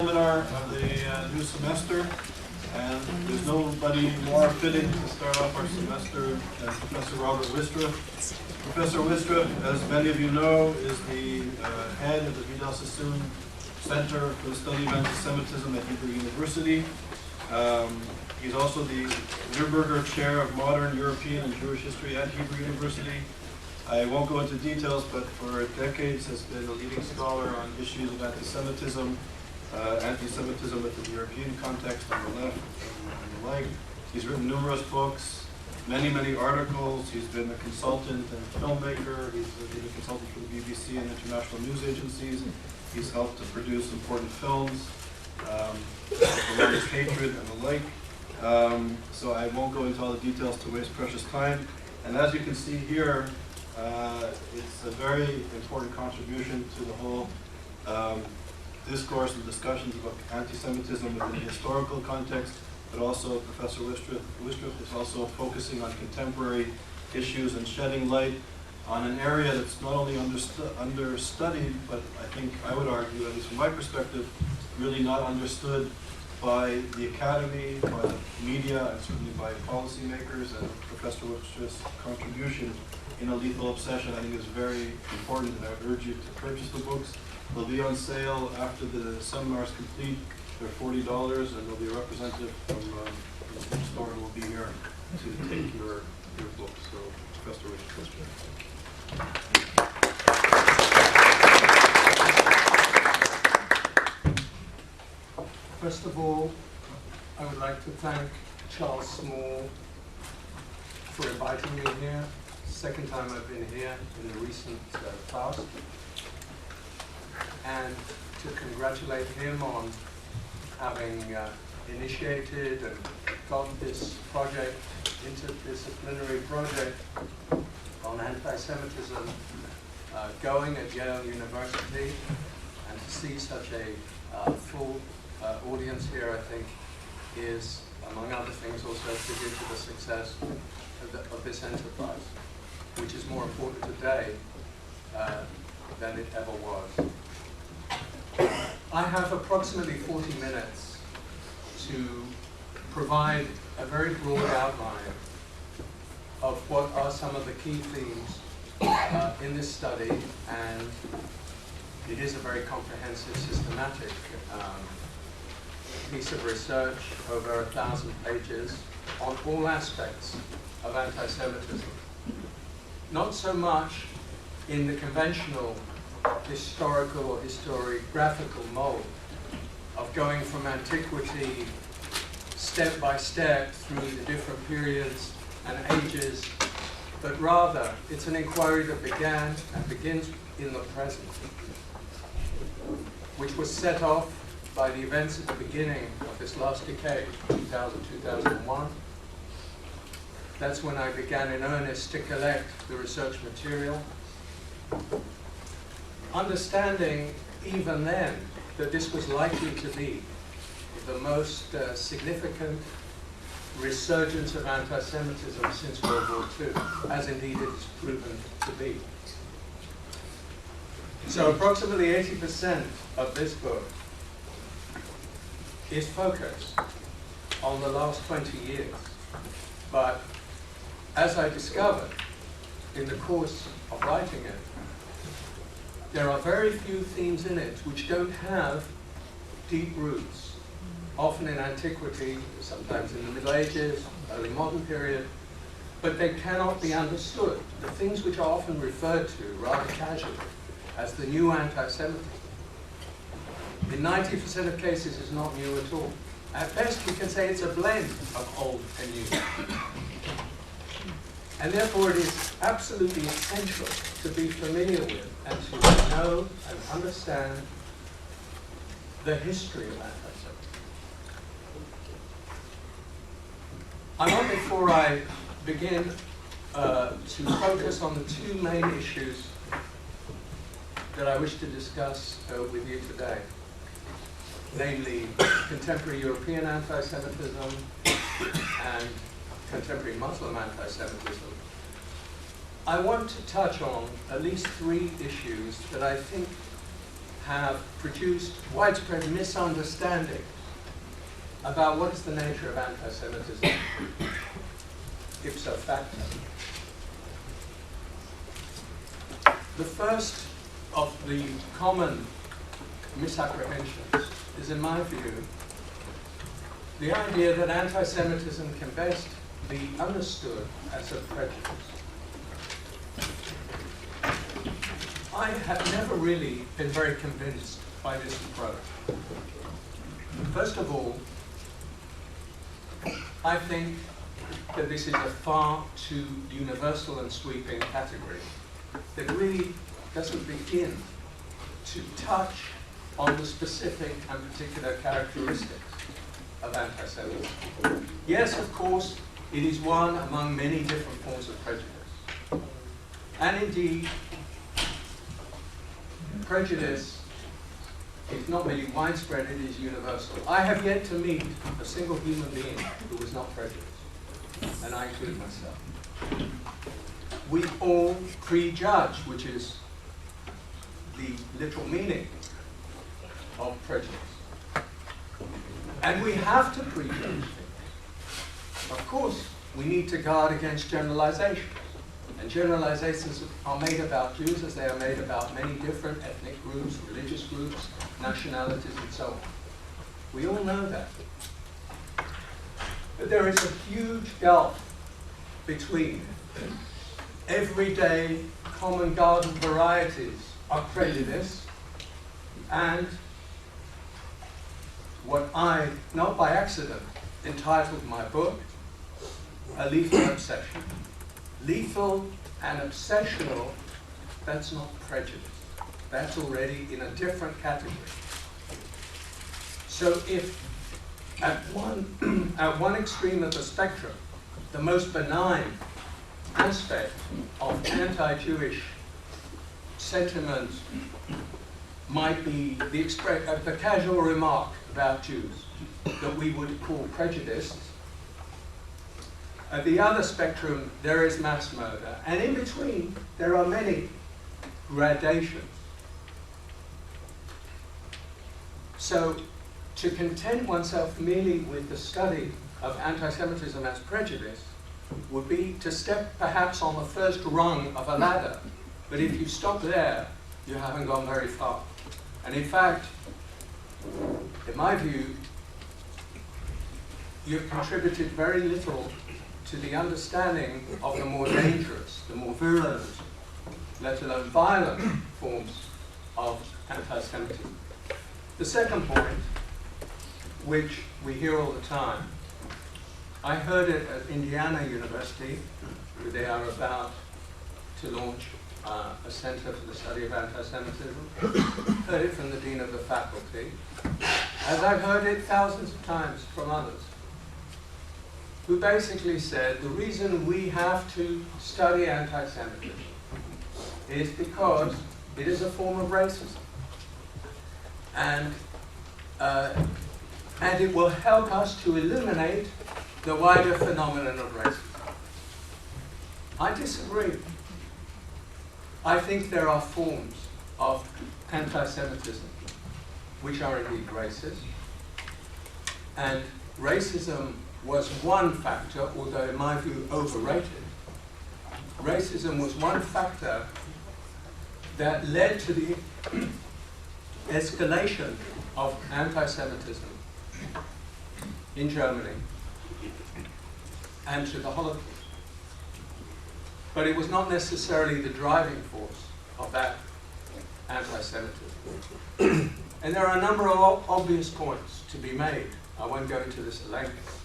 Seminar of the new semester, and there's nobody more fitting to start off our semester than Professor Robert Wistrich. Professor Wistrich, as many of you know, is the head of the Vidal Sassoon Center for the Study of Anti-Semitism at Hebrew University. He's also the Nürnberger Chair of Modern European and Jewish History at Hebrew University. I won't go into details, but for decades has been a leading scholar on issues of anti-Semitism, anti-Semitism within the European context on the left and the like. He's written numerous books, many articles. He's been a consultant and filmmaker. He's been a consultant for the BBC and international news agencies. He's helped to produce important films, Religious Hatred and the like. So I won't go into all the details to waste precious time. And as you can see here, it's a very important contribution to the whole discourse and discussions about anti-Semitism within the historical context, but also Professor Wistrich is also focusing on contemporary issues and shedding light on an area that's not only understudied, but I would argue, at least from my perspective, really not understood by the academy, by the media, and certainly by policymakers. And Professor Wistrich's contribution in A Lethal Obsession, I think, is very important, and I would urge you to purchase the books. They'll be on sale after the seminar is complete. They're $40, and there'll be a representative from the bookstore who will be here to take your books. So, Professor Wistrich. First of all, I would like to thank Charles Small for inviting me here. Second time I've been here in the recent past. And to congratulate him on having initiated and got this project, interdisciplinary project on anti-Semitism going at Yale University, and to see such a full audience here, I think, is, among other things, also a tribute to the success of this enterprise, which is more important today than it ever was. I have approximately 40 minutes to provide a very broad outline of what are some of the key themes in this study, and it is a very comprehensive, systematic piece of research, over 1,000 pages, on all aspects of anti-Semitism. Not so much in the conventional historical or historiographical mold of going from antiquity step by step through the different periods and ages, but rather it's an inquiry that began and begins in the present, which was set off by the events at the beginning of this last decade, 2000-2001. That's when I began in earnest to collect the research material, understanding even then that this was likely to be the most significant resurgence of anti-Semitism since World War II, as indeed it is proven to be. So approximately 80% of this book is focused on the last 20 years. But as I discovered in the course of writing it, there are very few themes in it which don't have deep roots, often in antiquity, sometimes in the Middle Ages, early modern period, but they cannot be understood. The things which are often referred to rather casually as the new anti-Semitism, in 90% of cases is not new at all. At best, we can say it's a blend of old and new. And therefore, it is absolutely essential to be familiar with and to know and understand the history of anti-Semitism. I want, before I begin, to focus on the two main issues that I wish to discuss with you today, namely contemporary European anti-Semitism and contemporary Muslim anti-Semitism. I want to touch on at least three issues that I think have produced widespread misunderstanding about what is the nature of anti-Semitism, ipso facto. The first of the common misapprehensions is, in my view, the idea that anti-Semitism can best be understood as a prejudice. I have never really been very convinced by this approach. First of all, I think that this is a far too universal and sweeping category that really doesn't begin to touch on the specific and particular characteristics of anti-Semitism. Yes, of course, it is one among many different forms of prejudice. And indeed, prejudice is not merely widespread, it is universal. I have yet to meet a single human being who was not prejudiced, and I include myself. We all prejudge, which is the literal meaning of prejudice. And we have to prejudge things. Of course, we need to guard against generalizations. And generalizations are made about Jews as they are made about many different ethnic groups, religious groups, nationalities, and so on. We all know that. But there is a huge gulf between everyday common garden varieties of prejudice and what I, not by accident, entitled my book, A Lethal Obsession. Lethal and obsessional, that's not prejudice. That's already in a different category. So if at one extreme of the spectrum, the most benign aspect of anti-Jewish sentiment might be the casual remark about Jews that we would call prejudiced. At the other spectrum, there is mass murder. And in between, there are many gradations. So to content oneself merely with the study of anti-Semitism as prejudice would be to step perhaps on the first rung of a ladder. But if you stop there, you haven't gone very far. And in fact, in my view, you've contributed very little to the understanding of the more dangerous, the more virulent, let alone violent forms of anti-Semitism. The second point, which we hear all the time, I heard it at Indiana University, where they are about to launch a center for the study of anti-Semitism. Heard it from the dean of the faculty, as I've heard it thousands of times from others, who basically said the reason we have to study anti-Semitism is because it is a form of racism. And it will help us to illuminate the wider phenomenon of racism. I disagree. I think there are forms of anti-Semitism which are indeed racist. And racism was one factor, although in my view overrated. Racism was one factor that led to the escalation of anti-Semitism in Germany and to the Holocaust. But it was not necessarily the driving force of that anti-Semitism. And there are a number of obvious points to be made. I won't go into this at length.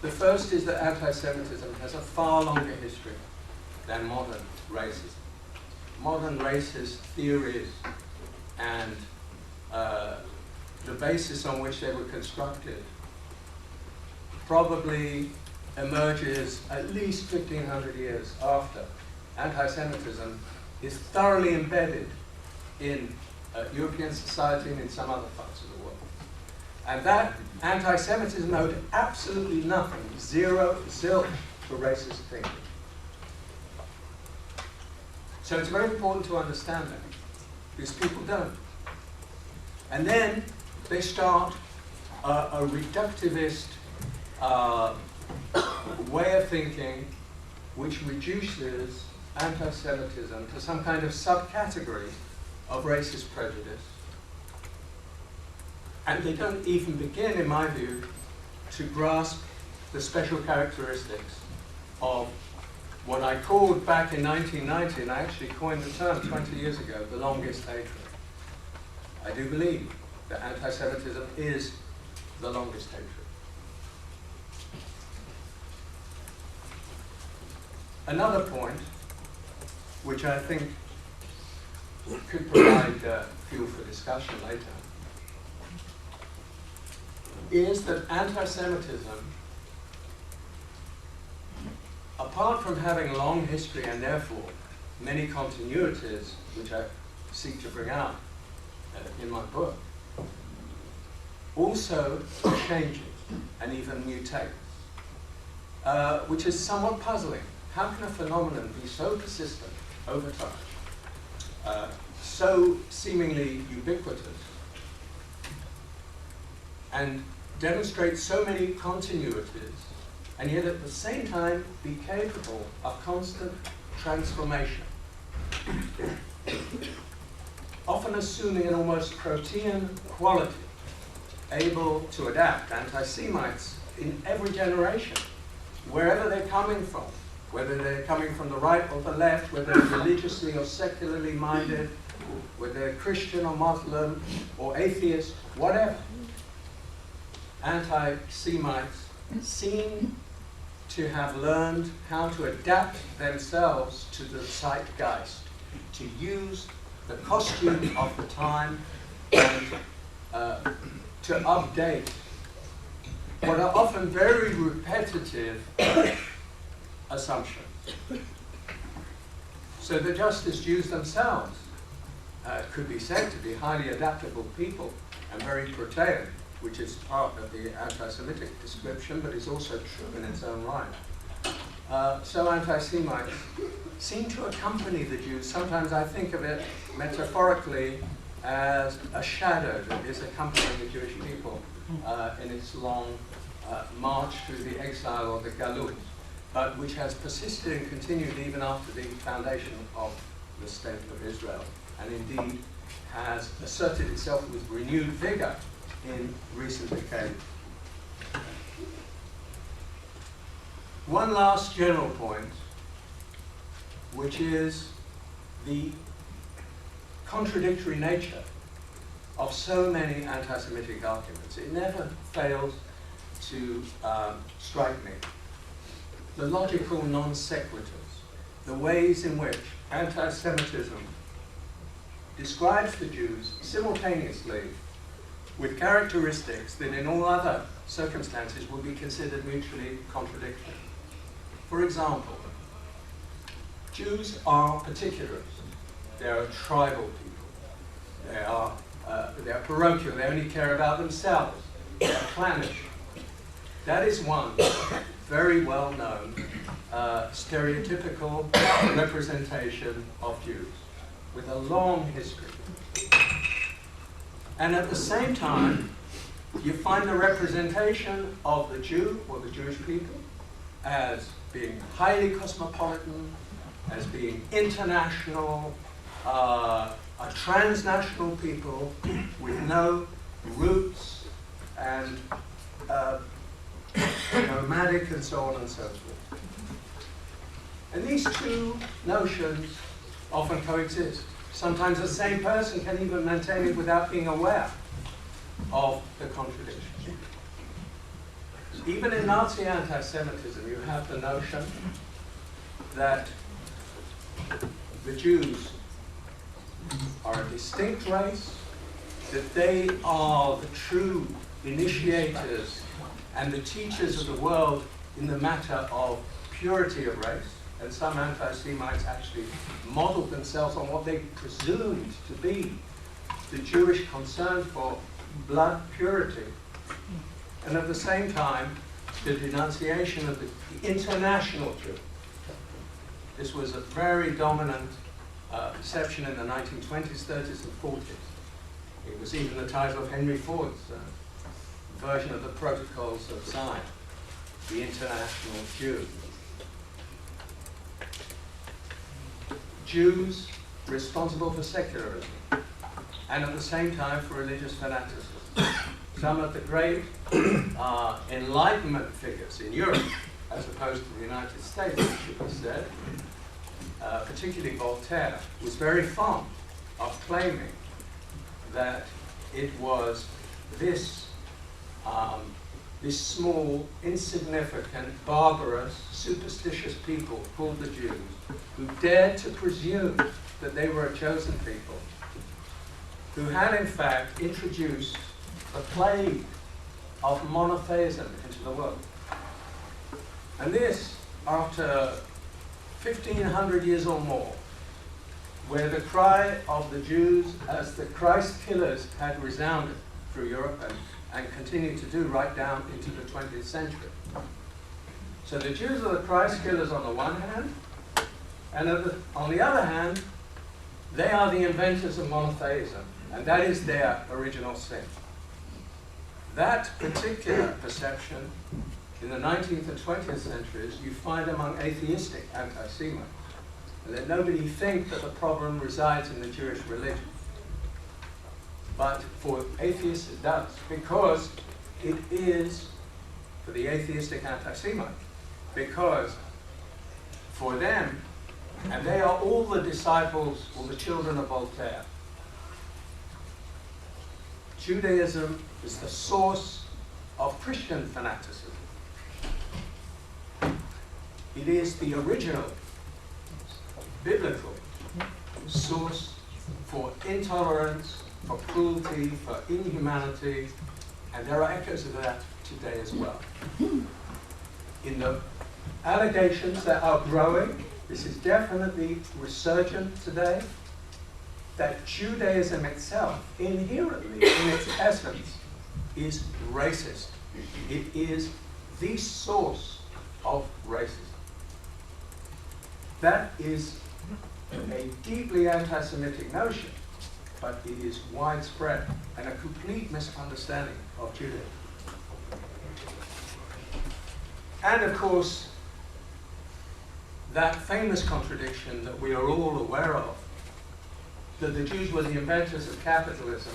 The first is that anti-Semitism has a far longer history than modern racism. Modern racist theories and the basis on which they were constructed probably emerges at least 1,500 years after anti-Semitism is thoroughly embedded in European society and in some other parts of the world. And that anti-Semitism owed absolutely nothing, zilch, to racist thinking. So it's very important to understand that. These people don't. And then they start a reductivist way of thinking which reduces anti-Semitism to some kind of subcategory of racist prejudice. And they don't even begin, in my view, to grasp the special characteristics of what I called back in 1990, and I actually coined the term 20 years ago, the longest hatred. I do believe that anti-Semitism is the longest hatred. Another point, which I think could provide fuel for discussion later, is that anti-Semitism, apart from having a long history and therefore many continuities, which I seek to bring out in my book, also changes and even mutates, which is somewhat puzzling. How can a phenomenon be so persistent over time, so seemingly ubiquitous, and demonstrate so many continuities, and yet at the same time be capable of constant transformation, often assuming an almost protean quality, able to adapt? Anti-Semites in every generation, wherever they're coming from, whether they're coming from the right or the left, whether they're religiously or secularly minded, whether they're Christian or Muslim or atheist, whatever. Anti-Semites seem to have learned how to adapt themselves to the zeitgeist, to use the costume of the time and to update what are often very repetitive assumptions. So the just as Jews themselves could be said to be highly adaptable people and very protean, which is part of the anti-Semitic description, but is also true in its own right. So anti-Semites seem to accompany the Jews. Sometimes I think of it metaphorically as a shadow that is accompanying the Jewish people in its long march through the exile or the galut, but which has persisted and continued even after the foundation of the State of Israel, and indeed has asserted itself with renewed vigor in recent decades. One last general point, which is the contradictory nature of so many anti-Semitic arguments. It never fails to strike me. The logical non sequiturs, the ways in which anti-Semitism describes the Jews simultaneously with characteristics that in all other circumstances would be considered mutually contradictory. For example, Jews are particularists. They are tribal people. They are parochial. They only care about themselves. They are clannish. That is one very well-known stereotypical representation of Jews with a long history. And at the same time, you find the representation of the Jew or the Jewish people as being highly cosmopolitan, as being international, a transnational people with no roots and nomadic and so on and so forth. And these two notions often coexist. Sometimes the same person can even maintain it without being aware of the contradiction. Even in Nazi anti-Semitism, you have the notion that the Jews are a distinct race, that they are the true initiators and the teachers of the world in the matter of purity of race. And some anti-Semites actually modeled themselves on what they presumed to be the Jewish concern for blood purity. And at the same time, the denunciation of the international Jew. This was a very dominant perception in the 1920s, 30s, and 40s. It was even the title of Henry Ford's version of the Protocols of Zion, the International Jew. Jews responsible for secularism, and at the same time for religious fanaticism. Some of the great Enlightenment figures in Europe, as opposed to the United States, it should be said, particularly Voltaire, was very fond of claiming that it was this small, insignificant, barbarous, superstitious people called the Jews, who dared to presume that they were a chosen people, who had in fact introduced the plague of monotheism into the world. And this, after 1,500 years or more, where the cry of the Jews as the Christ killers had resounded through Europe and continued to do right down into the 20th century. So the Jews are the Christ killers on the one hand, and on the other hand, they are the inventors of monotheism, and that is their original sin. That particular perception in the 19th and 20th centuries you find among atheistic anti-Semites. And let nobody think that the problem resides in the Jewish religion. But for atheists it does, because it is, for the atheistic anti-Semite, because for them, and they are all the disciples or the children of Voltaire, Judaism is the source of Christian fanaticism. It is the original biblical source for intolerance, for cruelty, for inhumanity, and there are echoes of that today as well. In the allegations that are growing, this is definitely resurgent today, that Judaism itself, inherently, in its essence, is racist. It is the source of racism. That is a deeply anti-Semitic notion, but it is widespread and a complete misunderstanding of Judaism. And of course, that famous contradiction that we are all aware of, that the Jews were the inventors of capitalism,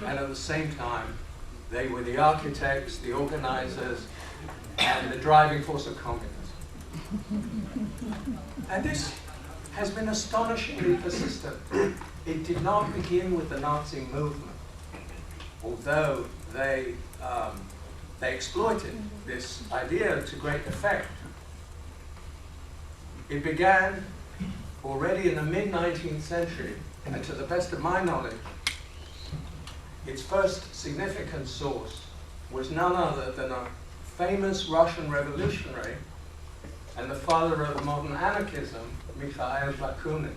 and at the same time, they were the architects, the organizers, and the driving force of communism. And this has been astonishingly persistent. It did not begin with the Nazi movement, although they exploited this idea to great effect. It began already in the mid-19th century, and to the best of my knowledge, its first significant source was none other than a famous Russian revolutionary and the father of modern anarchism, Mikhail Bakunin.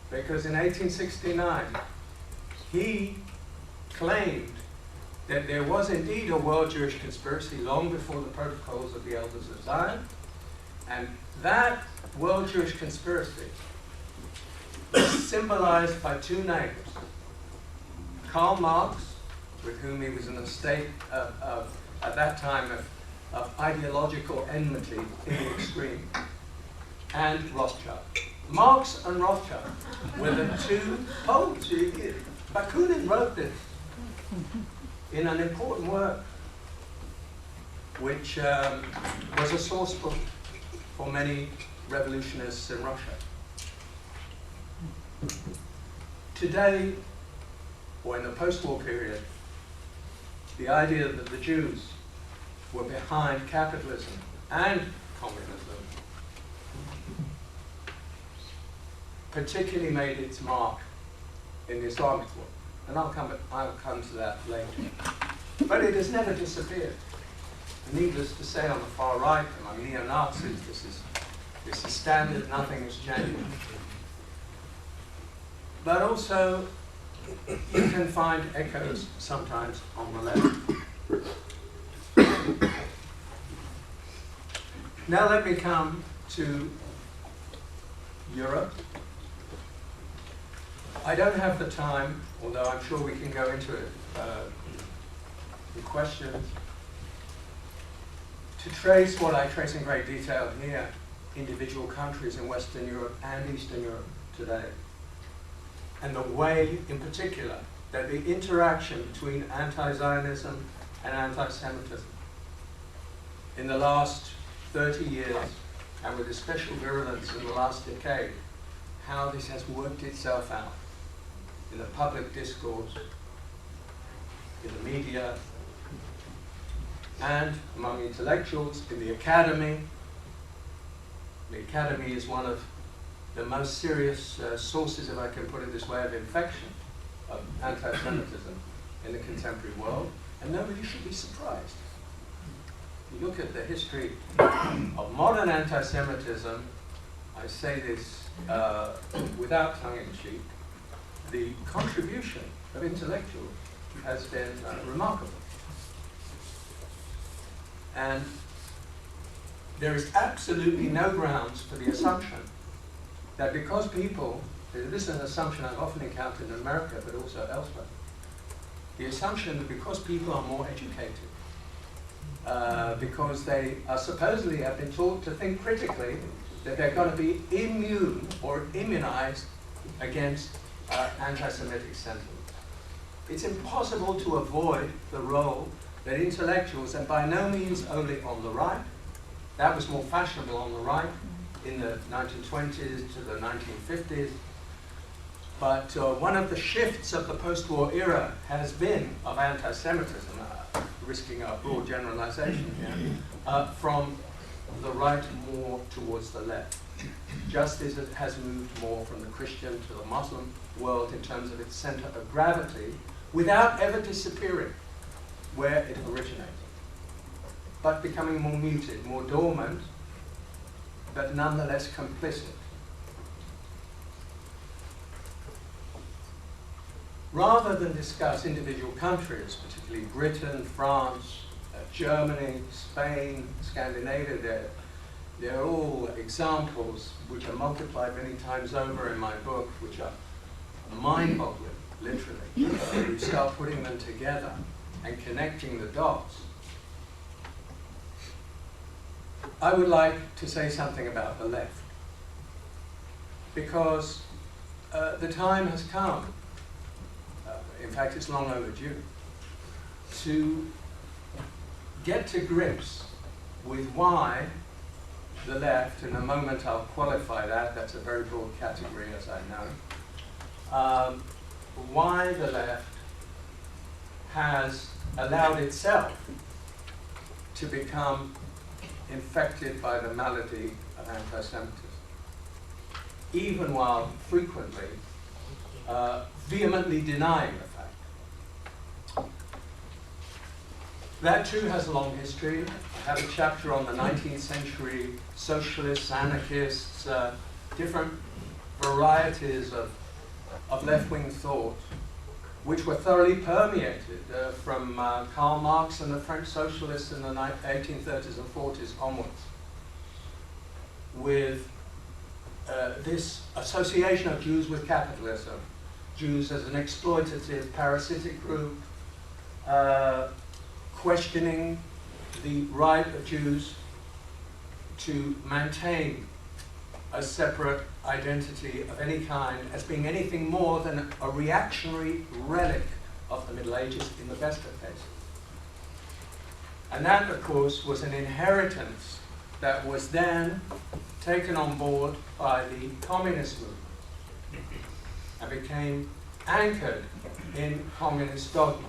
Because in 1869, he claimed that there was indeed a world Jewish conspiracy long before the Protocols of the Elders of Zion, and that world Jewish conspiracy is symbolized by two names. Karl Marx, with whom he was in a state at that time of ideological enmity in the extreme, and Rothschild. Marx and Rothschild were the two poles. Bakunin wrote this in an important work, which was a source book for many revolutionists in Russia. Today, or in the post-war period, the idea that the Jews were behind capitalism and communism particularly made its mark in the Islamic world. And I'll come to that later. But it has never disappeared. Needless to say, on the far right, among neo-Nazis, this is standard, nothing has changed. But also, you can find echoes sometimes on the left. Now let me come to Europe I don't have the time, although I'm sure we can go into it in questions, to trace what I trace in great detail here, individual countries in Western Europe and Eastern Europe today. And the way, in particular, that the interaction between anti-Zionism and anti-Semitism in the last 30 years, and with especial virulence in the last decade, how this has worked itself out in the public discourse, in the media, and among intellectuals, in the academy. The academy is one of the most serious sources, if I can put it this way, of infection of anti-Semitism in the contemporary world, and nobody should be surprised. If you look at the history of modern anti-Semitism, I say this without tongue-in-cheek, the contribution of intellectuals has been remarkable. And there is absolutely no grounds for the assumption that because people, this is an assumption I've often encountered in America, but also elsewhere, the assumption that because people are more educated, because they are supposedly have been taught to think critically, that they're going to be immune or immunized against anti-Semitic sentiments. It's impossible to avoid the role that intellectuals, and by no means only on the right, that was more fashionable on the right in the 1920s to the 1950s, but one of the shifts of the post-war era has been of anti-Semitism, risking a broad generalization here, from the right more towards the left, just as it has moved more from the Christian to the Muslim world in terms of its center of gravity, without ever disappearing where it originated, but becoming more muted, more dormant, but nonetheless complicit. Rather than discuss individual countries, particularly Britain, France, Germany, Spain, Scandinavia, they're all examples which are multiplied many times over in my book, which are mind-boggling, literally. When you start putting them together and connecting the dots. I would like to say something about the left, because the time has come, in fact it's long overdue, to get to grips with why the left, in a moment I'll qualify that, that's a very broad category as I know, why the left has allowed itself to become infected by the malady of anti-Semitism, even while frequently vehemently denying the fact. That too has a long history. I have a chapter on the 19th century socialists, anarchists, different varieties of left-wing thought, which were thoroughly permeated from Karl Marx and the French socialists in the 1830s and 40s onwards, with this association of Jews with capitalism, Jews as an exploitative, parasitic group, questioning the right of Jews to maintain a separate identity of any kind as being anything more than a reactionary relic of the Middle Ages in the best of cases. And that, of course, was an inheritance that was then taken on board by the communist movement and became anchored in communist dogma.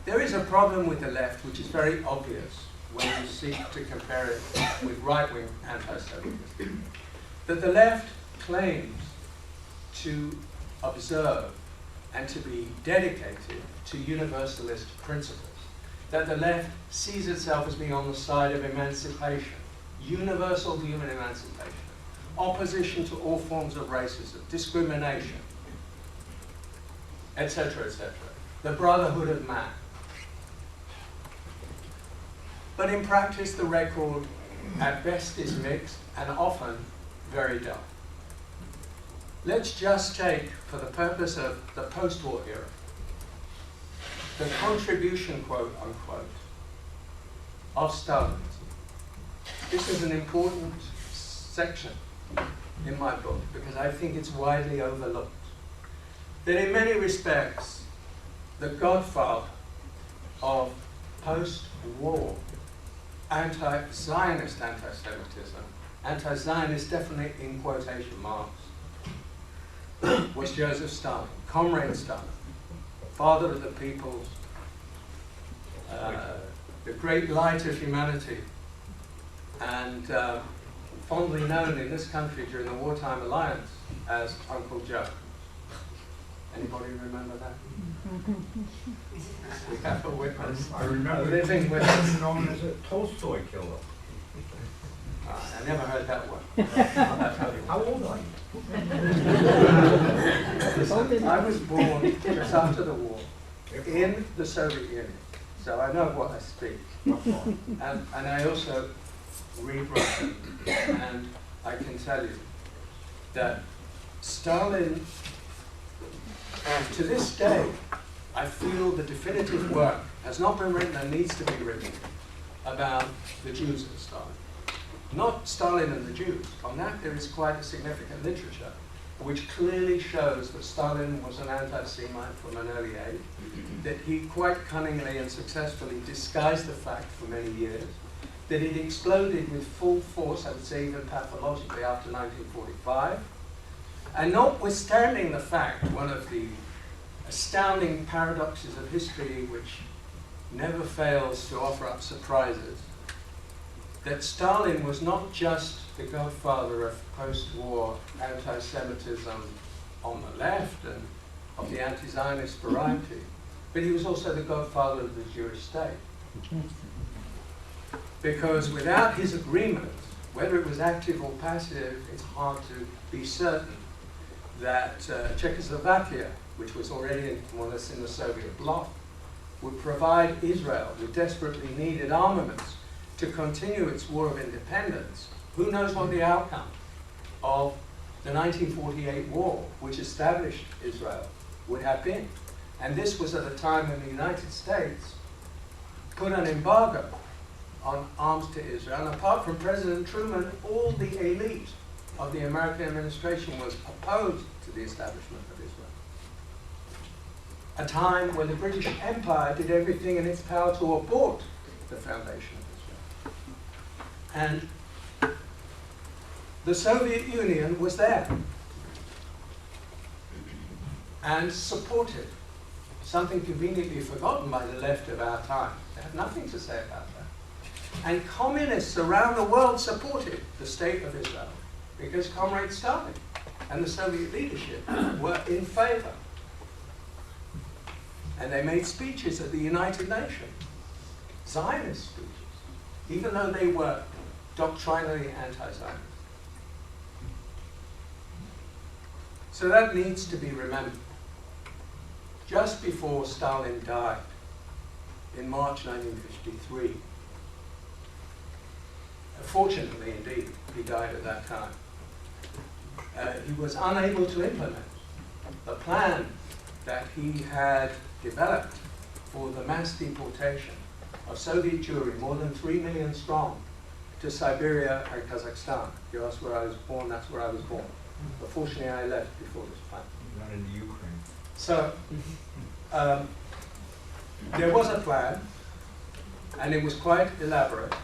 There is a problem with the left which is very obvious when you seek to compare it with right-wing anti-Semitism. That the left claims to observe and to be dedicated to universalist principles. That the left sees itself as being on the side of emancipation, universal human emancipation, opposition to all forms of racism, discrimination, etc., etc. The brotherhood of man. But in practice, the record at best is mixed and often very dull. Let's just take, for the purpose of the post-war era, the contribution, quote unquote, of Stalin. This is an important section in my book because I think it's widely overlooked. That in many respects, the godfather of post-war anti-Zionist anti-Semitism, anti-Zionist definitely in quotation marks, was Joseph Stalin, Comrade Stalin, father of the peoples, the great light of humanity, and fondly known in this country during the wartime alliance as Uncle Joe. Anybody remember that? We have a witness. I remember a living witness. known as a Tolstoy killer. I never heard that one. How old are you? I was born just after the war in the Soviet Union, so I know what I speak. And I also read Russian, and I can tell you that Stalin, to this day, I feel the definitive work has not been written and needs to be written about the Jews of Stalin. Not Stalin and the Jews. On that there is quite a significant literature which clearly shows that Stalin was an anti-Semite from an early age, that he quite cunningly and successfully disguised the fact for many years, that it exploded with full force, I would say even pathologically, after 1945. And notwithstanding the fact, one of the astounding paradoxes of history which never fails to offer up surprises, that Stalin was not just the godfather of post-war anti-Semitism on the left and of the anti-Zionist variety, but he was also the godfather of the Jewish state. Because without his agreement, whether it was active or passive, it's hard to be certain that Czechoslovakia, which was already more or less in the Soviet bloc, would provide Israel with desperately needed armaments to continue its war of independence. Who knows what the outcome of the 1948 war, which established Israel, would have been. And this was at a time when the United States put an embargo on arms to Israel. And apart from President Truman, all the elite of the American administration was opposed to the establishment of Israel. A time when the British Empire did everything in its power to abort the foundation of Israel. And the Soviet Union was there and supported something conveniently forgotten by the left of our time. They have nothing to say about that. And communists around the world supported the state of Israel because Comrade Stalin and the Soviet leadership were in favor. And they made speeches at the United Nations, Zionist speeches, even though they were doctrinally anti-Zionist. So that needs to be remembered. Just before Stalin died, in March 1953, fortunately indeed, he died at that time, he was unable to implement the plan that he had developed for the mass deportation of Soviet Jewry, more than 3 million strong, to Siberia and Kazakhstan. You asked where I was born, that's where I was born. But fortunately I left before this plan. Not in the Ukraine. So, there was a plan, and it was quite elaborate.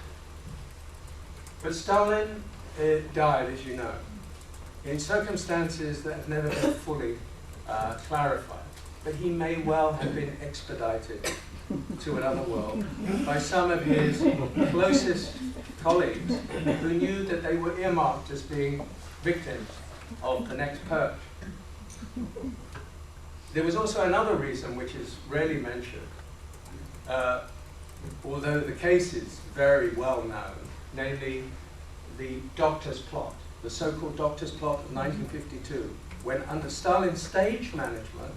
But Stalin died, as you know, in circumstances that have never been fully clarified. But he may well have been expedited to another world by some of his closest colleagues who knew that they were earmarked as being victims of the next purge. There was also another reason which is rarely mentioned, although the case is very well known, namely the doctor's plot, the so-called doctor's plot of 1952, when under Stalin's stage management,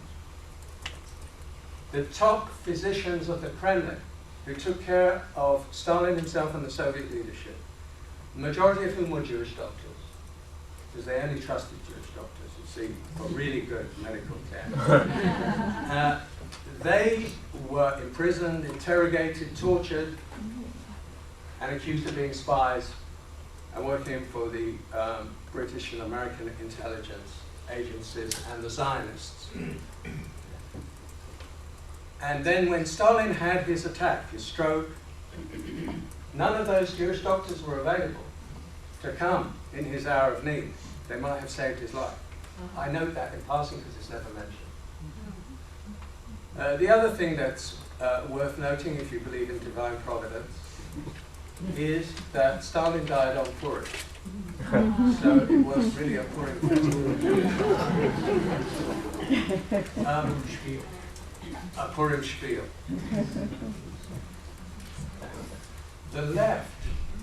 the top physicians of the Kremlin, who took care of Stalin himself and the Soviet leadership, the majority of whom were Jewish doctors, because they only trusted Jewish doctors, you see, for really good medical care. They were imprisoned, interrogated, tortured, and accused of being spies and working for the British and American intelligence agencies and the Zionists. And then when Stalin had his attack, his stroke, none of those Jewish doctors were available to come in his hour of need. They might have saved his life. I note that in passing because it's never mentioned. The other thing that's worth noting, if you believe in divine providence, is that Stalin died on Purim. So it was really a Purim festival. A Purim spiel. The left,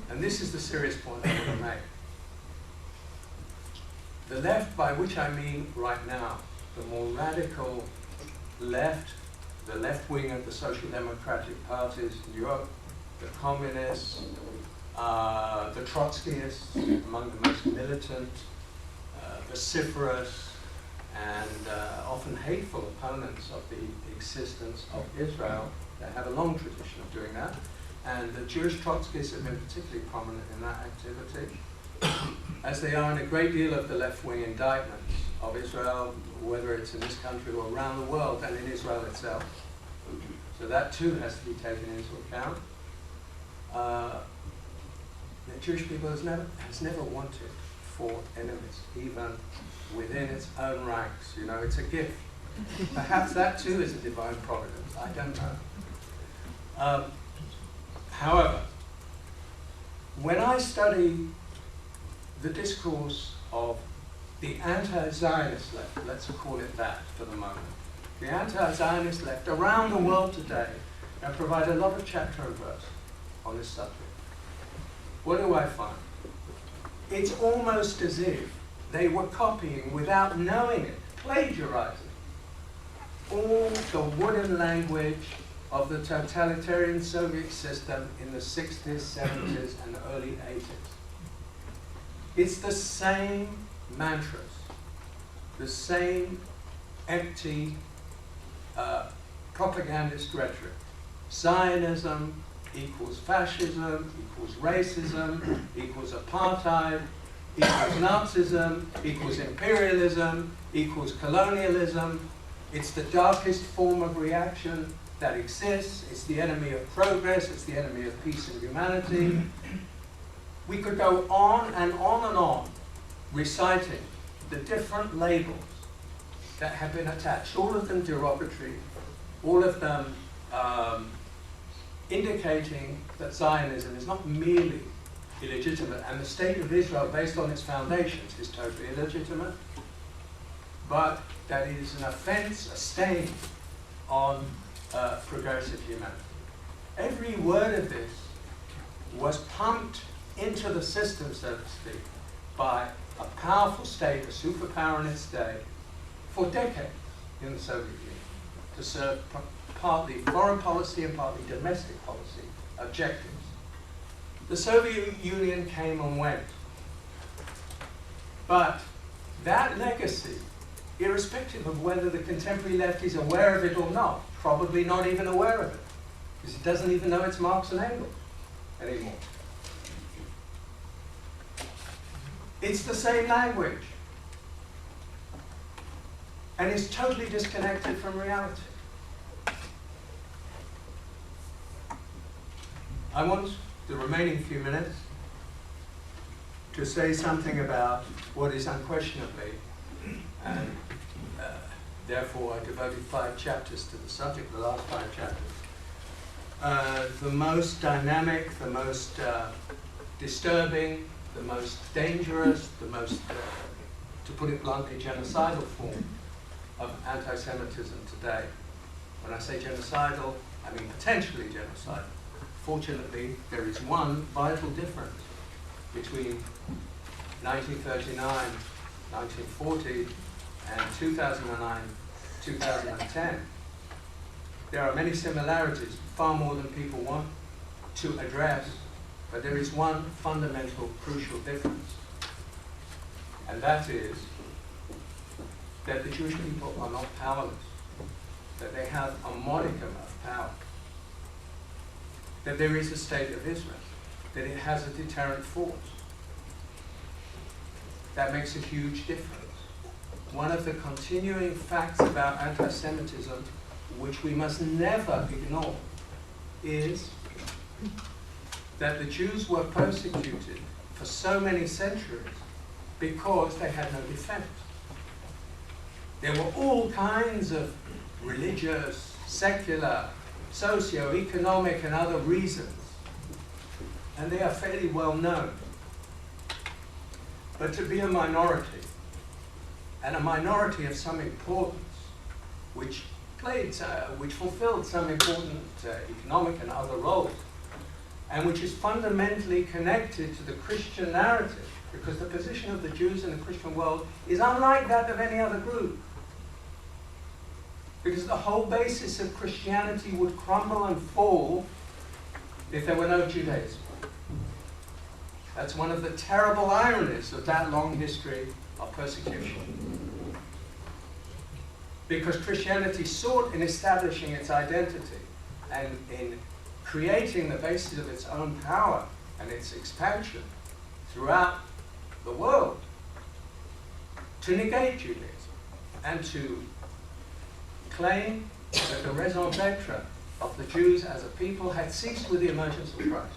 and this is the serious point I want to make, the left, by which I mean right now, the more radical left, the left wing of the social democratic parties in Europe, the communists, the Trotskyists, among the most militant, vociferous, and often hateful opponents of the existence of Israel. They have a long tradition of doing that. And the Jewish Trotskyists have been particularly prominent in that activity, as they are in a great deal of the left-wing indictments of Israel, whether it's in this country or around the world, and in Israel itself. So that too has to be taken into account. The Jewish people has never wanted for enemies, even within its own ranks. You know, it's a gift. Perhaps that too is a divine providence. I don't know. However, when I study the discourse of the anti-Zionist left, let's call it that for the moment, the anti-Zionist left around the world today, I provide a lot of chapter and verse on this subject. What do I find? It's almost as if they were copying, without knowing it, plagiarizing, all the wooden language of the totalitarian Soviet system in the 60s, 70s, and early 80s. It's the same mantras, the same empty propagandist rhetoric. Zionism equals fascism, equals racism, equals apartheid, equals Nazism, equals imperialism, equals colonialism. It's the darkest form of reaction that exists. It's the enemy of progress. It's the enemy of peace and humanity. We could go on and on and on reciting the different labels that have been attached, all of them derogatory, all of them indicating that Zionism is not merely illegitimate, and the state of Israel, based on its foundations, is totally illegitimate, but that it is an offense, a stain on progressive humanity. Every word of this was pumped into the system, so to speak, by a powerful state, a superpower in its day, for decades in the Soviet Union, to serve partly foreign policy and partly domestic policy objectives. The Soviet Union came and went, but that legacy, irrespective of whether the contemporary left is aware of it or not, probably not even aware of it, because it doesn't even know its Marx and Engels anymore. It's the same language, and it's totally disconnected from reality. I want the remaining few minutes to say something about what is unquestionably, and therefore I devoted 5 chapters to the subject, the last 5 chapters, the most dynamic, the most disturbing, the most dangerous, the most, to put it bluntly, genocidal form of anti-Semitism today. When I say genocidal, I mean potentially genocidal. Fortunately, there is one vital difference between 1939, 1940, and 2009, 2010. There are many similarities, far more than people want to address, but there is one fundamental, crucial difference. and that is that the Jewish people are not powerless, that they have a modicum of power, that there is a state of Israel, that it has a deterrent force. That makes a huge difference. One of the continuing facts about anti-Semitism, which we must never ignore, is that the Jews were persecuted for so many centuries because they had no defense. There were all kinds of religious, secular, socio-economic and other reasons, and they are fairly well known. But to be a minority, and a minority of some importance, which fulfilled some important economic and other roles, and which is fundamentally connected to the Christian narrative, because the position of the Jews in the Christian world is unlike that of any other group. Because the whole basis of Christianity would crumble and fall if there were no Judaism. That's one of the terrible ironies of that long history of persecution. Because Christianity sought in establishing its identity and in creating the basis of its own power and its expansion throughout the world to negate Judaism and to claim that the raison d'etre of the Jews as a people had ceased with the emergence of Christ.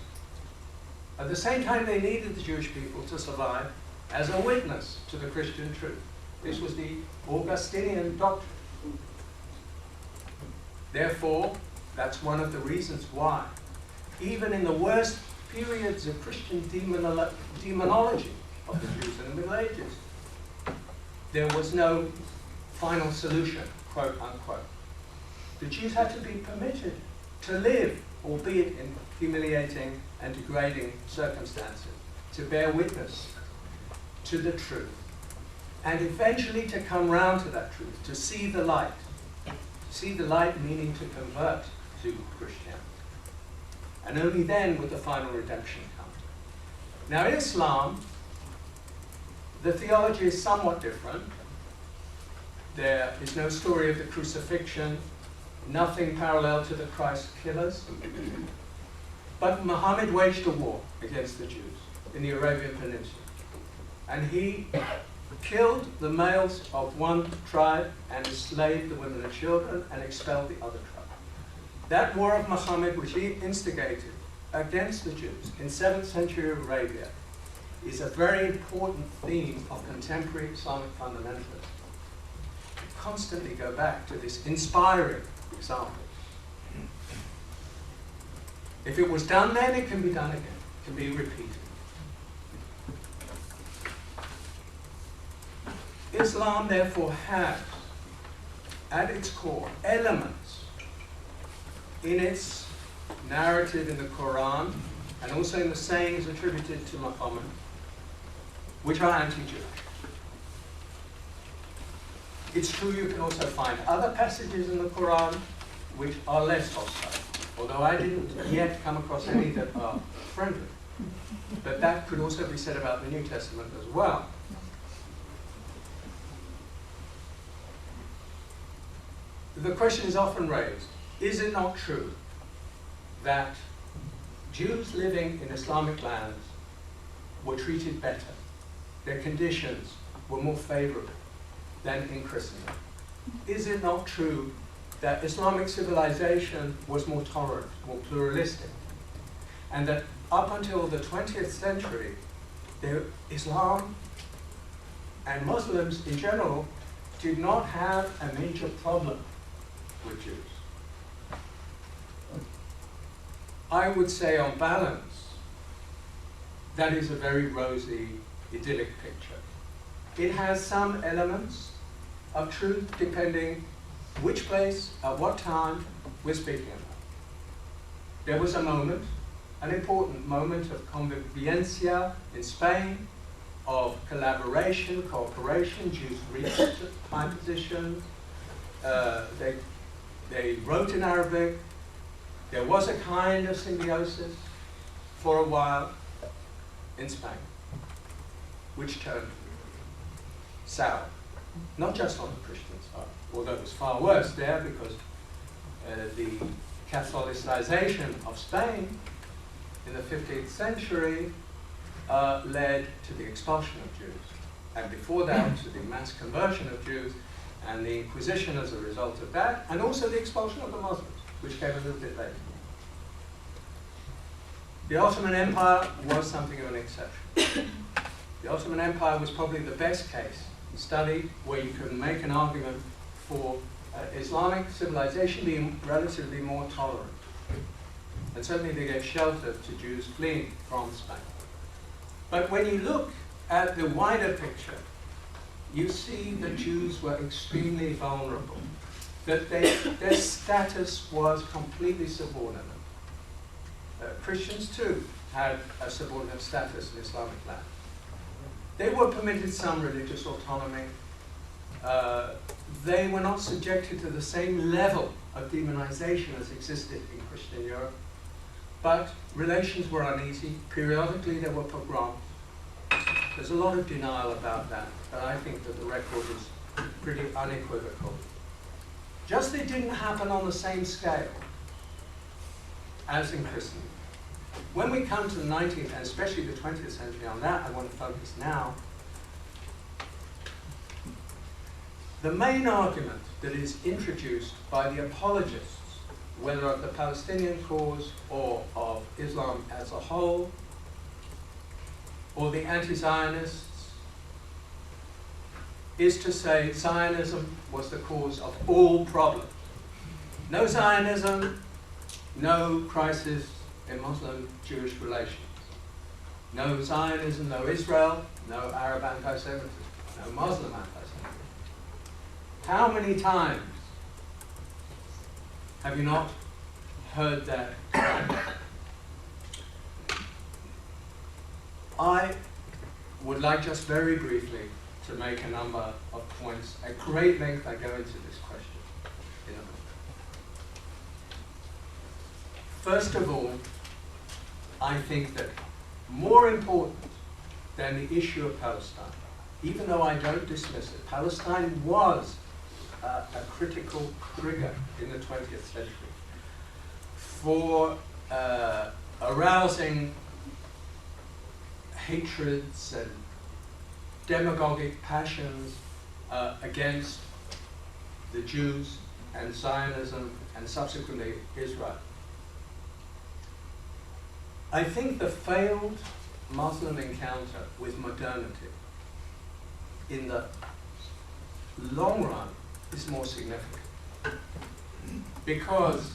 At the same time, they needed the Jewish people to survive as a witness to the Christian truth. This was the Augustinian doctrine. Therefore, that's one of the reasons why, even in the worst periods of Christian demonology of the Jews in the Middle Ages, there was no final solution, quote unquote. The Jews had to be permitted to live, albeit in humiliating and degrading circumstances, to bear witness to the truth, and eventually to come round to that truth, to see the light. See the light meaning to convert to Christianity. And only then would the final redemption come. Now in Islam, the theology is somewhat different. There is no story of the crucifixion, nothing parallel to the Christ killers. But Muhammad waged a war against the Jews in the Arabian Peninsula. And he killed the males of one tribe and enslaved the women and children and expelled the other tribe. That war of Muhammad, which he instigated against the Jews in 7th century Arabia, is a very important theme of contemporary Islamic fundamentalism. We constantly go back to this inspiring example. If it was done then, it can be done again. It can be repeated. Islam, therefore, has, at its core, elements in its narrative in the Quran, and also in the sayings attributed to Muhammad, which are anti-Jewish. It's true you can also find other passages in the Quran which are less hostile, although I didn't yet come across any that are friendly. But that could also be said about the New Testament as well. The question is often raised, is it not true that Jews living in Islamic lands were treated better? Their conditions were more favorable than in Christendom. Is it not true that Islamic civilization was more tolerant, more pluralistic, and that up until the 20th century, Islam and Muslims in general did not have a major problem with Jews? I would say on balance, that is a very rosy, idyllic picture. It has some elements of truth depending which place, at what time we're speaking about. There was a moment, an important moment of convivencia in Spain, of collaboration, cooperation. Jews reached high positions. They wrote in Arabic. There was a kind of symbiosis for a while in Spain, which turned. sour, not just on the Christian side, although it was far worse there because the Catholicization of Spain in the 15th century led to the expulsion of Jews, and before that to the mass conversion of Jews and the Inquisition as a result of that, and also the expulsion of the Muslims, which came a little bit later. The Ottoman Empire was something of an exception. The Ottoman Empire was probably the best case study where you can make an argument for Islamic civilization being relatively more tolerant. And certainly they gave shelter to Jews fleeing from Spain. But when you look at the wider picture, you see that Jews were extremely vulnerable, that their status was completely subordinate. Christians too had a subordinate status in Islamic land. They were permitted some religious autonomy. They were not subjected to the same level of demonization as existed in Christian Europe, but relations were uneasy. Periodically there were pogroms. There's a lot of denial about that, but I think that the record is pretty unequivocal. Just it didn't happen on the same scale as in Christendom. When we come to the 19th, and especially the 20th century, on that I want to focus now, the main argument that is introduced by the apologists, whether of the Palestinian cause or of Islam as a whole, or the anti-Zionists, is to say Zionism was the cause of all problems. No Zionism, no crisis in Muslim-Jewish relations. No Zionism, no Israel, no Arab anti-Semitism, no Muslim anti-Semitism. How many times have you not heard that? I would like just very briefly to make a number of points. At great length I go into this question in a moment. First of all, I think that more important than the issue of Palestine, even though I don't dismiss it, Palestine was a critical trigger in the 20th century for arousing hatreds and demagogic passions against the Jews and Zionism and subsequently Israel. I think the failed Muslim encounter with modernity in the long run is more significant, because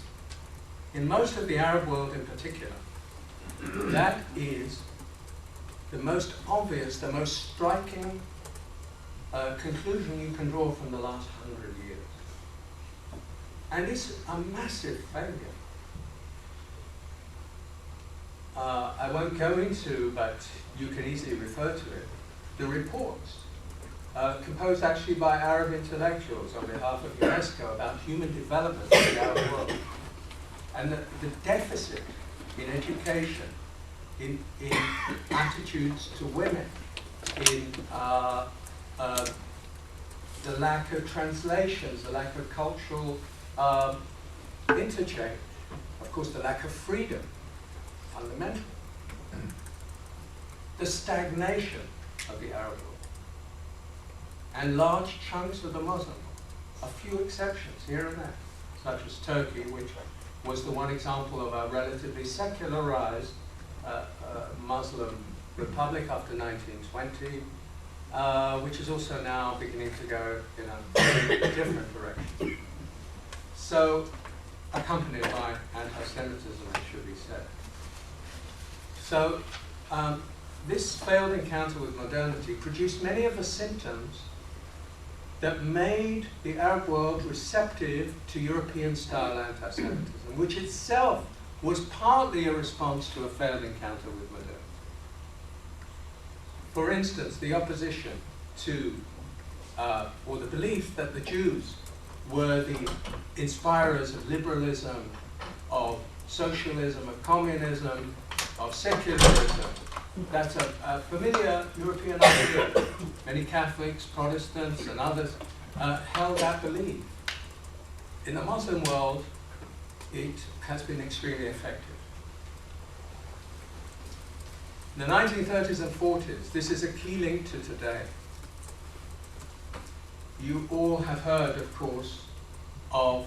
in most of the Arab world in particular, that is the most obvious, the most striking conclusion you can draw from the last 100 years. And it's a massive failure. I won't go into, but you can easily refer to it, the reports composed actually by Arab intellectuals on behalf of UNESCO about human development in the Arab world. And the deficit in education, in attitudes to women, in the lack of translations, the lack of cultural interchange, of course the lack of freedom, fundamental. The stagnation of the Arab world. And large chunks of the Muslim world. A few exceptions here and there, such as Turkey, which was the one example of a relatively secularized Muslim republic after 1920, which is also now beginning to go in a different direction. So, accompanied by anti-Semitism, it should be said. So, this failed encounter with modernity produced many of the symptoms that made the Arab world receptive to European-style anti-Semitism, which itself was partly a response to a failed encounter with modernity. For instance, the opposition to, or the belief that the Jews were the inspirers of liberalism, of socialism, of communism, of secularism, That's a familiar European idea. Many Catholics, Protestants, and others held that belief. In the Muslim world, it has been extremely effective. In the 1930s and 40s, this is a key link to today. You all have heard, of course, of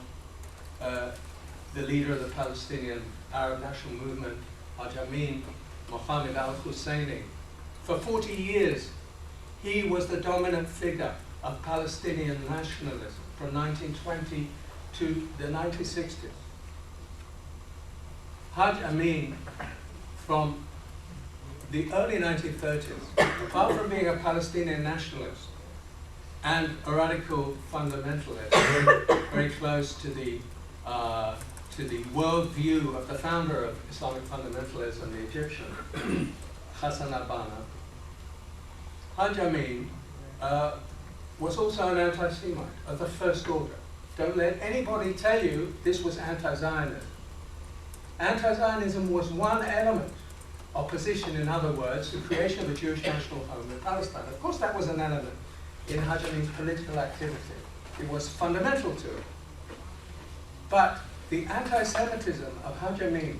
the leader of the Palestinian Arab National Movement, Haj Amin Mohammed al-Husseini. For 40 years, he was the dominant figure of Palestinian nationalism from 1920 to the 1960s. Haj Amin, from the early 1930s, apart from being a Palestinian nationalist and a radical fundamentalist, very close to the worldview of the founder of Islamic fundamentalism, the Egyptian, Hassan al-Banna, Haj Amin was also an anti-Semite of the first order. Don't let anybody tell you this was anti-Zionism. Anti-Zionism was one element, opposition, in other words, the creation of a Jewish national home in Palestine. Of course, that was an element in Haj Amin's political activity. It was fundamental to it. But the anti-Semitism of Haj Amin,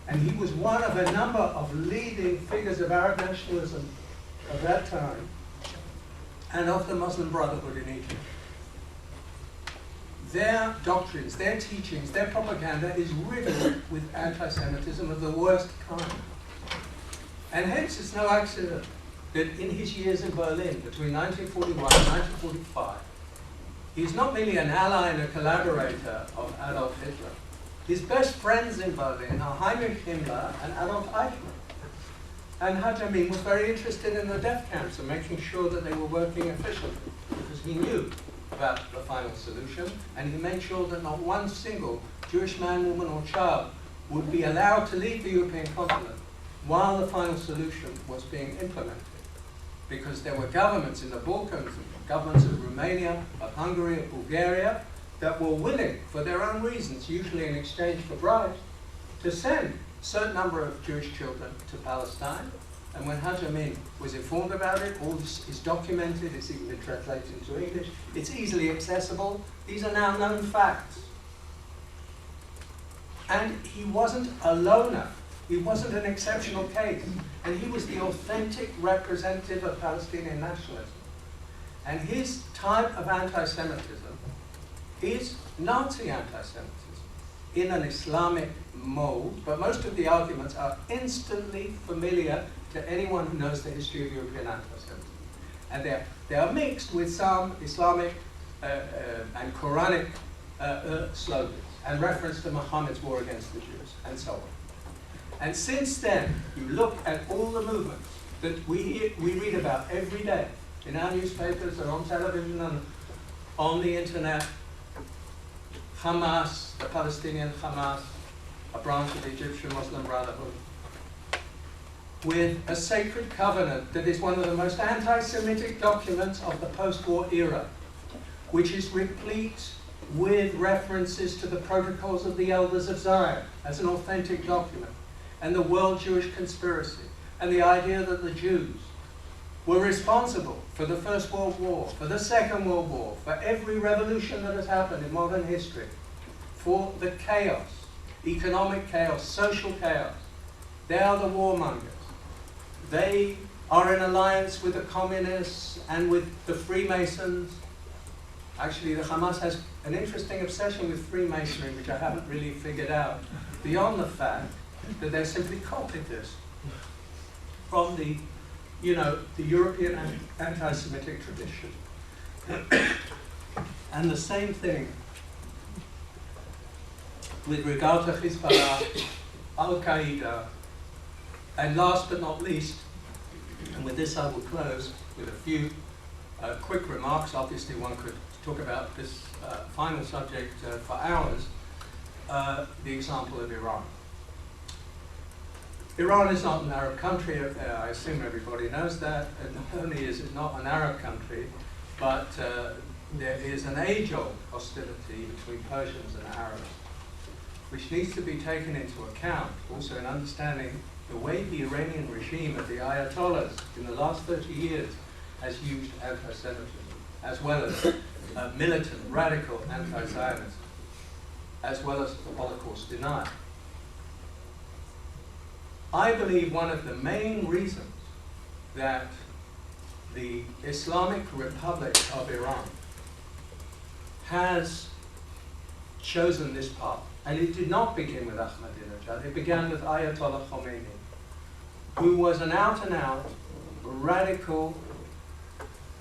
and he was one of a number of leading figures of Arab nationalism of that time, and of the Muslim Brotherhood in Egypt. Their doctrines, their teachings, their propaganda is riddled with anti-Semitism of the worst kind. And hence it's no accident that in his years in Berlin, between 1941 and 1945, he's not merely an ally and a collaborator of Adolf Hitler. His best friends in Berlin are Heinrich Himmler and Adolf Eichmann. And Haj Amin was very interested in the death camps and making sure that they were working efficiently, because he knew about the final solution, and he made sure that not one single Jewish man, woman, or child would be allowed to leave the European continent while the final solution was being implemented. Because there were governments in the Balkans, governments of Romania, of Hungary, of Bulgaria, that were willing, for their own reasons, usually in exchange for bribes, to send a certain number of Jewish children to Palestine. And when Haj Amin was informed about it, all this is documented, it's even been translated into English, it's easily accessible. These are now known facts. And he wasn't a loner. He wasn't an exceptional case. And he was the authentic representative of Palestinian nationalism. And his type of anti-Semitism is Nazi anti-Semitism in an Islamic mold, but most of the arguments are instantly familiar to anyone who knows the history of European anti-Semitism. And they are mixed with some Islamic and Quranic slogans and reference to Muhammad's war against the Jews and so on. And since then, you look at all the movements that we read about every day in our newspapers and on television and on the internet. Hamas, the Palestinian Hamas, a branch of the Egyptian Muslim Brotherhood, with a sacred covenant that is one of the most anti-Semitic documents of the post-war era, which is replete with references to the protocols of the Elders of Zion as an authentic document, and the world Jewish conspiracy, and the idea that the Jews were responsible for the First World War, for the Second World War, for every revolution that has happened in modern history, for the chaos, economic chaos, social chaos. They are the warmongers. They are in alliance with the communists and with the Freemasons. Actually, the Hamas has an interesting obsession with Freemasonry, which I haven't really figured out, beyond the fact that they simply copied this from the European anti-Semitic tradition. And the same thing with regard to Hezbollah, Al-Qaeda, and last but not least, and with this I will close with a few quick remarks. Obviously one could talk about this final subject for hours, the example of Iran. Iran is not an Arab country, I assume everybody knows that, and not only is it not an Arab country, but there is an age-old hostility between Persians and Arabs, which needs to be taken into account also in understanding the way the Iranian regime of the Ayatollahs in the last 30 years has used anti-Semitism, as well as militant, radical anti-Zionism, as well as Holocaust denial. I believe one of the main reasons that the Islamic Republic of Iran has chosen this path, and it did not begin with Ahmadinejad, it began with Ayatollah Khomeini, who was an out-and-out, radical,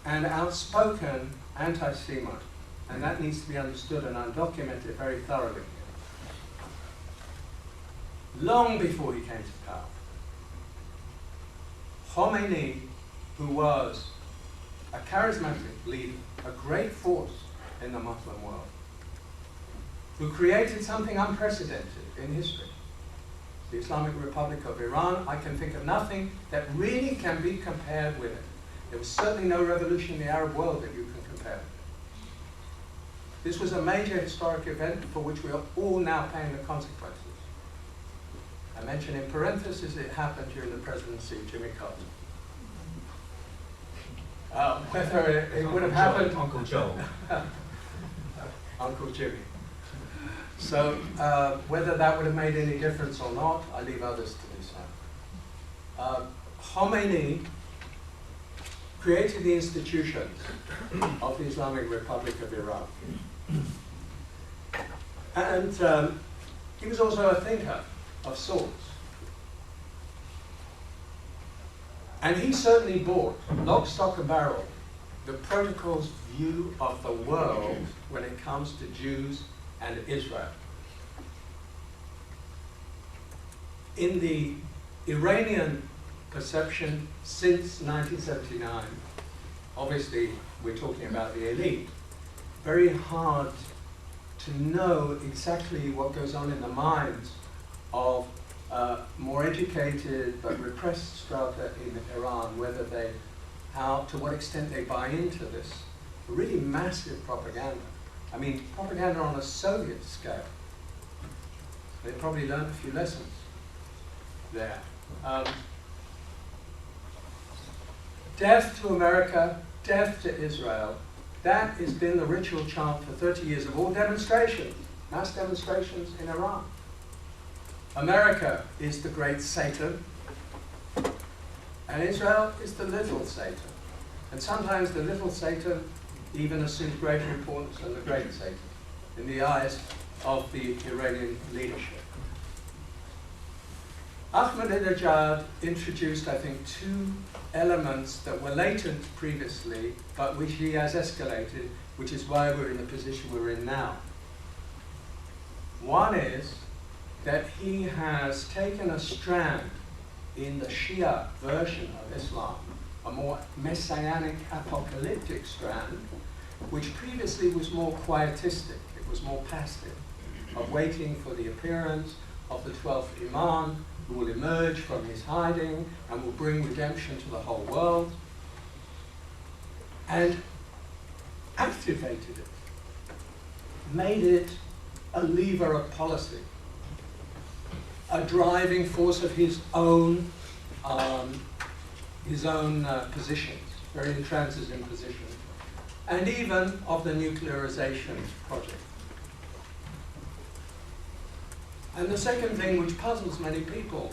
and outspoken anti-Semite, and that needs to be understood and undocumented very thoroughly. Long before he came to power, Khomeini, who was a charismatic leader, a great force in the Muslim world, who created something unprecedented in history, the Islamic Republic of Iran. I can think of nothing that really can be compared with it. There was certainly no revolution in the Arab world that you can compare with. This was a major historic event for which we are all now paying the consequences. I mention in parentheses it happened during the presidency of Jimmy Carter. Whether it would have happened... Uncle Joe. Uncle Jimmy. So whether that would have made any difference or not, I leave others to decide. Khomeini created the institutions of the Islamic Republic of Iran. And he was also a thinker of sorts. And he certainly brought, lock, stock, and barrel, the protocol's view of the world when it comes to Jews and Israel. In the Iranian perception since 1979, obviously we're talking about the elite, very hard to know exactly what goes on in the minds of more educated but repressed strata in Iran, whether they, to what extent they buy into this really massive propaganda. I mean, propaganda on a Soviet scale. They probably learned a few lessons there. Death to America, death to Israel, that has been the ritual chant for 30 years of all demonstrations, mass demonstrations in Iran. America is the great Satan, and Israel is the little Satan. And sometimes the little Satan even assumes greater importance than the great Satan in the eyes of the Iranian leadership. Ahmadinejad introduced, I think, two elements that were latent previously, but which he has escalated, which is why we're in the position we're in now. One is that he has taken a strand in the Shia version of Islam, a more messianic, apocalyptic strand, which previously was more quietistic, it was more passive, of waiting for the appearance of the 12th Imam, who will emerge from his hiding and will bring redemption to the whole world, and activated it, made it a lever of policy, a driving force of his own positions, very intransigent positions, and even of the nuclearization project. And the second thing which puzzles many people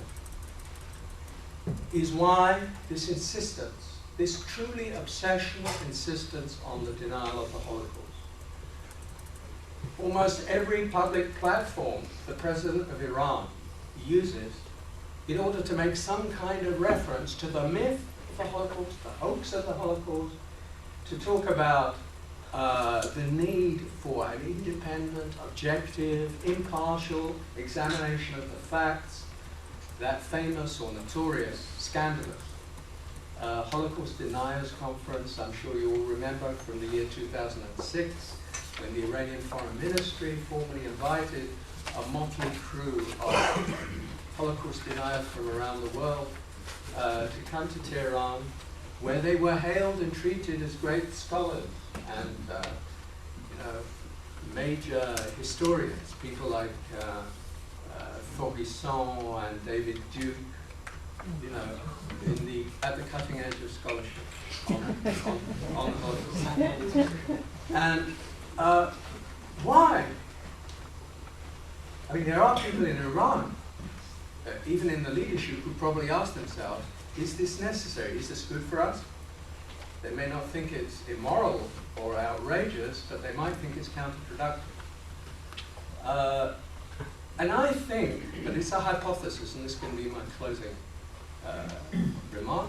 is why this insistence, this truly obsessional insistence on the denial of the Holocaust. Almost every public platform the President of Iran uses in order to make some kind of reference to the myth of the Holocaust, the hoax of the Holocaust, to talk about the need for an independent, objective, impartial examination of the facts, that famous or notorious, scandalous Holocaust Deniers Conference, I'm sure you all remember, from the year 2006, when the Iranian Foreign Ministry formally invited a motley crew of Holocaust deniers from around the world to come to Tehran, where they were hailed and treated as great scholars and major historians, people like Faurisson and David Duke, you know, at the cutting edge of scholarship on the Holocaust. And why? I mean, there are people in Iran, even in the leadership, who probably ask themselves, is this necessary? Is this good for us? They may not think it's immoral or outrageous, but they might think it's counterproductive. And I think, but it's a hypothesis, and this can be my closing remark,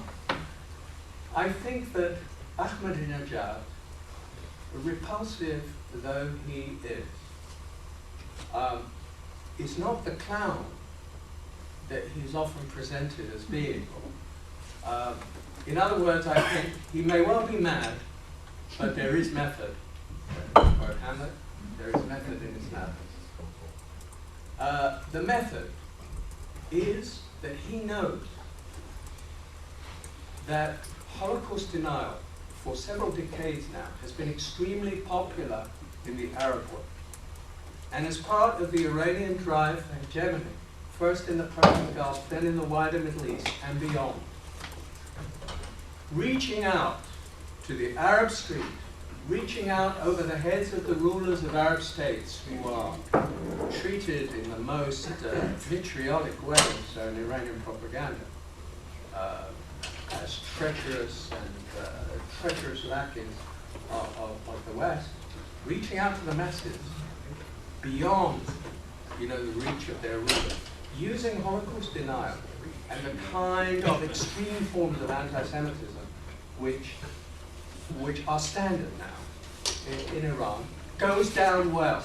I think that Ahmadinejad, repulsive though he is not the clown that he's often presented as being. In other words, I think he may well be mad, but there is method. Quote Hamlet, there is method in his madness. The method is that he knows that Holocaust denial for several decades now has been extremely popular in the Arab world. And as part of the Iranian drive for hegemony, first in the Persian Gulf, then in the wider Middle East and beyond, reaching out to the Arab street, reaching out over the heads of the rulers of Arab states who are treated in the most vitriolic way, so in Iranian propaganda, as treacherous and treacherous lackeys of the West, reaching out to the masses beyond, the reach of their rulers, using Holocaust denial and the kind of extreme forms of anti-Semitism which are standard now in Iran, goes down well.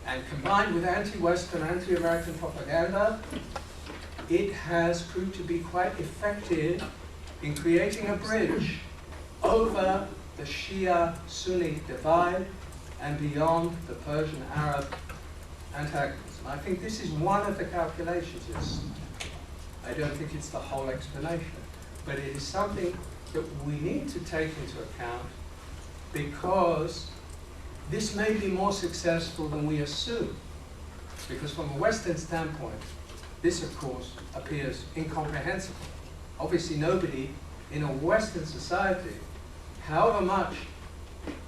And combined with anti-Western, anti-American propaganda, it has proved to be quite effective in creating a bridge over the Shia-Sunni divide and beyond the Persian-Arab antagonism. I think this is one of the calculations. I don't think it's the whole explanation, but it is something that we need to take into account, because this may be more successful than we assume. Because from a Western standpoint, this, of course, appears incomprehensible. Obviously, nobody in a Western society, however much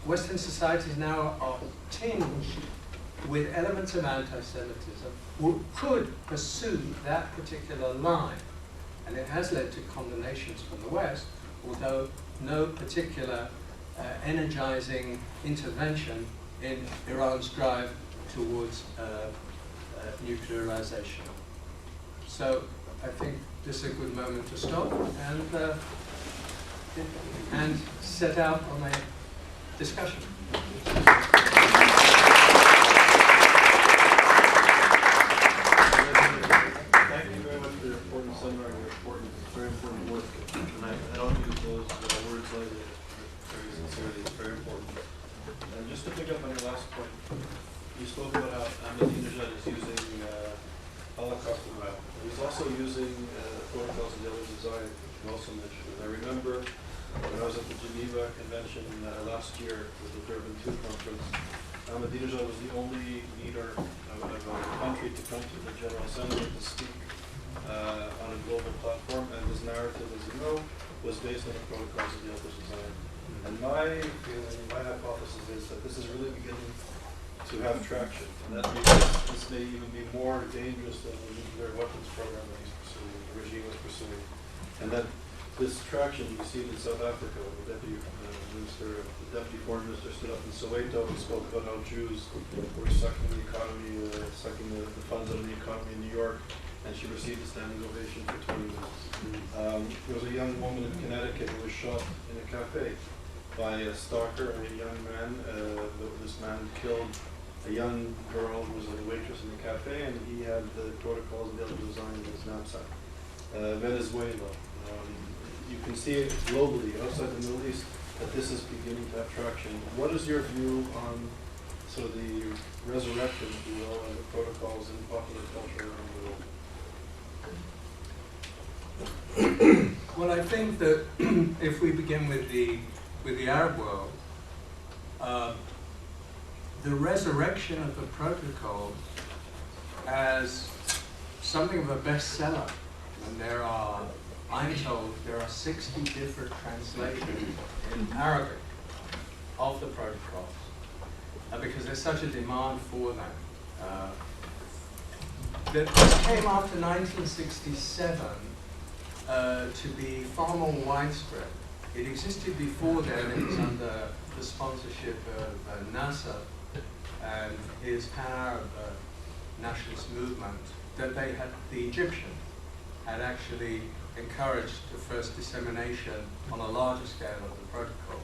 Western societies now are tinged with elements of anti-Semitism, could pursue that particular line. And it has led to condemnations from the West, although no particular energizing intervention in Iran's drive towards nuclearization. So I think this is a good moment to stop and set out on a discussion. Thank you very much for your important seminar and your very important work. And I don't use those words lightly. Very sincerely, it's very important. And just to pick up on your last point, you spoke about how Ahmadinejad is using Holocaust denial. He's also using protocols of the other design, which you also mentioned. And I remember when I was at the Geneva Convention last year with the Durban II conference, Ahmadinejad was the only leader of a country to come to the General Assembly to speak on a global platform, and his narrative, as you know, was based on the protocols of the other design. And my feeling, my hypothesis is that this is really beginning to have traction, and that this may even be more dangerous than the nuclear weapons program that he's pursuing, the regime was pursuing. And that this traction, you see it in South Africa, when the deputy foreign minister stood up in Soweto and spoke about how Jews were sucking the economy, sucking the funds out of the economy in New York, and she received a standing ovation for 20 minutes. There was a young woman in Connecticut who was shot in a cafe by a stalker, a young man. This man killed a young girl who was a waitress in the cafe, and he had the protocols of the other design in his knapsack. Venezuela. You can see it globally, outside the Middle East, that this is beginning to have traction. What is your view on sort of the resurrection, if you will, of the protocols in popular culture around the world? Well, I think that if we begin with the Arab world, the resurrection of the protocol as something of a bestseller And there are, I'm told, there are 60 different translations in Arabic of the protocols because there's such a demand for them. This came after 1967 to be far more widespread. It existed before then. It was under the sponsorship of Nasser and his Pan-Arab nationalist movement, that they had, the Egyptians had actually encouraged the first dissemination on a larger scale of the protocols.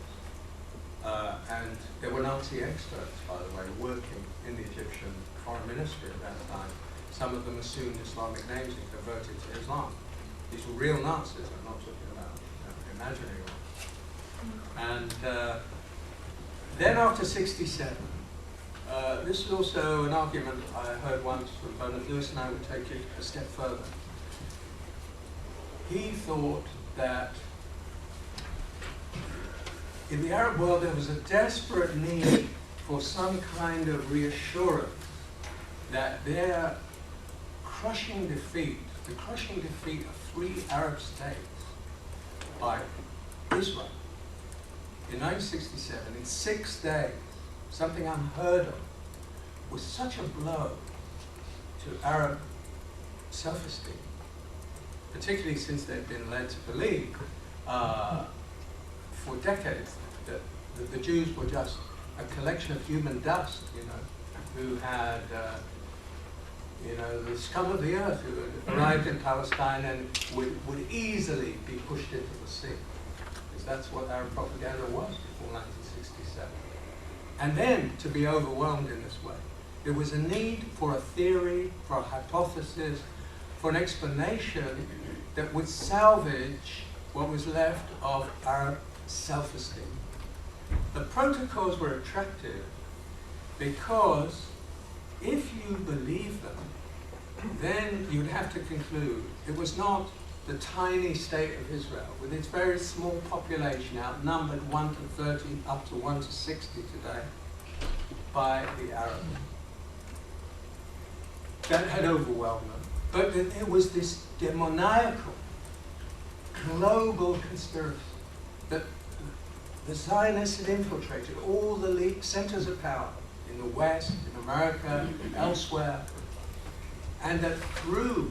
And there were Nazi experts, by the way, working in the Egyptian foreign ministry at that time. Some of them assumed Islamic names and converted to Islam. These were real Nazis, I'm not talking about imaginary ones. And then after 67, this is also an argument I heard once from Bernard Lewis, and I would take it a step further. He thought that in the Arab world there was a desperate need for some kind of reassurance that their crushing defeat, the crushing defeat of 3 Arab states by Israel in 1967, in 6 days, something unheard of, was such a blow to Arab self-esteem, particularly since they'd been led to believe for decades that the Jews were just a collection of human dust, who had, the scum of the earth, who had arrived in Palestine and would easily be pushed into the sea. Because that's what Arab propaganda was before 1967. And then to be overwhelmed in this way. There was a need for a theory, for a hypothesis, for an explanation that would salvage what was left of Arab self-esteem. The protocols were attractive because if you believe them, then you'd have to conclude it was not the tiny state of Israel, with its very small population, outnumbered 1 to 30, up to 1 to 60 today, by the Arabs. That had overwhelmed them. But there was this demoniacal, global conspiracy that the Zionists had infiltrated all the centers of power in the West, in America, elsewhere, and that through